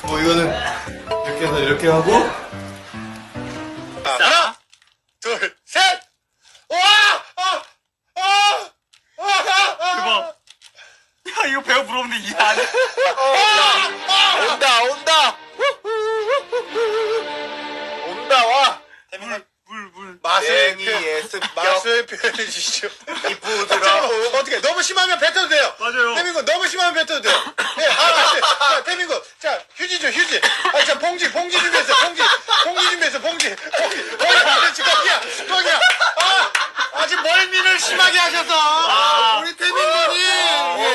뭐 이거는 이렇게 해서 이렇게 하고 하나, 둘, 셋! 와! 대박. 야, 이거 배가 부러운데 이해 안 해. 온다, 온다! 온다, 와! 물. 맛을 표현해 주시죠. 이쁘더라. 어떻게, 너무 심하면 뱉어도 돼요. 맞아요. 태민군, 너무 심하면 뱉어도 돼요. 네, 자, 태민군. 자, 휴지 줘, 휴지. 자, 봉지 준비했어, 봉지 준비했어, 봉지. 거기야. 아직 멀미를 심하게 하셔서. 우리 태민군이.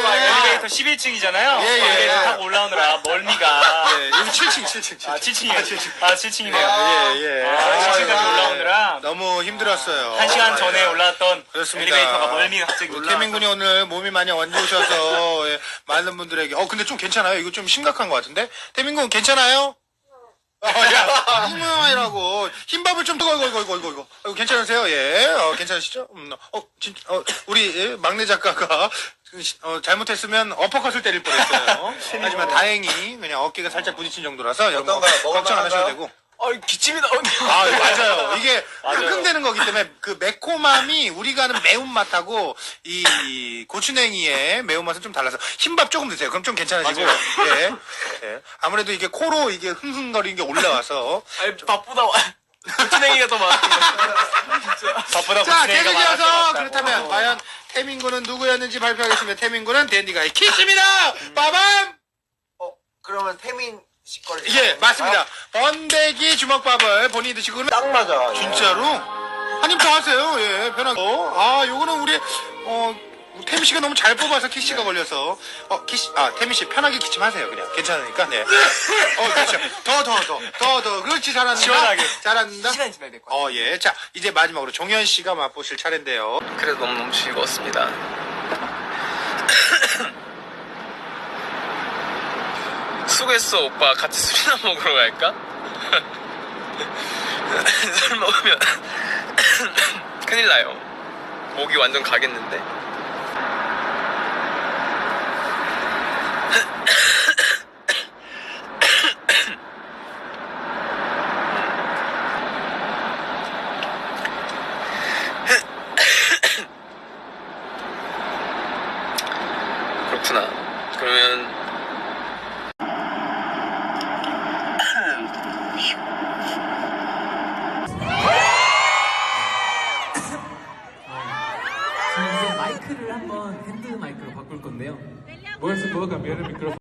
엘리베이터 11층이잖아요. 예. 엘리베이터 타고 올라오느라 멀미가. 여기 7층. 아, 7층이에요. 아, 7층이네요. 예. 7층까지 올라오느라 너무 힘들었어요. 1시간 전에 올라왔던 그렇습니다. 엘리베이터가 멀미가 갑자기 올라와서. 태민군이 오늘 몸이 많이 안 좋으셔서 많은 분들에게 근데 좀 괜찮아요? 이거 좀 심각한 것 같은데? 태민군 괜찮아요? 야, 이라고 흰밥을 좀 이거 괜찮으세요? 예, 괜찮으시죠? 우리 막내 작가가 잘못했으면 어퍼컷을 때릴 뻔했어요. 하지만 다행히 그냥 어깨가 살짝 부딪힌 정도라서 여러분 걱정 안 하셔도 되고. 기침이 나오네요. 맞아요. 이게 킁킁대는 거기 때문에 그 매콤함이 우리가 아는 매운맛하고 이 고추냉이의 매운맛은 좀 달라서 흰밥 조금 드세요. 그럼 좀 괜찮아지고. 예. 아무래도 이게 코로 이게 흥흥거리는 게 올라와서. 바쁘다. 고추냉이가 더 많아. 바쁘다. 자, 고추냉이가 개그지어서 많았다. 그렇다면 과연 태민군은 누구였는지 발표하겠습니다. 태민군은 댄디가의 키스입니다. 빠밤! 그러면 태민 씨 거를 예, 맞습니다. 번데기 주먹밥을 본인이 드시고 그러면 딱 맞아. 진짜로? 한 입 더 하세요. 예, 편하게. 요거는 우리, 태미 씨가 너무 잘 뽑아서 키씨가 걸려서. 태미 씨 편하게 기침하세요. 그냥. 괜찮으니까. 네. 그렇죠. 더. 그렇지, 잘한다. 시원하게. 잘한다. 시간이 지나야 될 거야. 예. 자, 이제 마지막으로 종현 씨가 맛보실 차례인데요. 그래도 너무너무 즐거웠습니다. 수고했어 오빠 같이 술이나 먹으러 갈까? 술 먹으면 큰일 나요. 목이 완전 가겠는데. 그렇구나. 그러면 지금 마이크를 한번 핸드 마이크로 바꿀 건데요. Voy a cambiar el micrófono.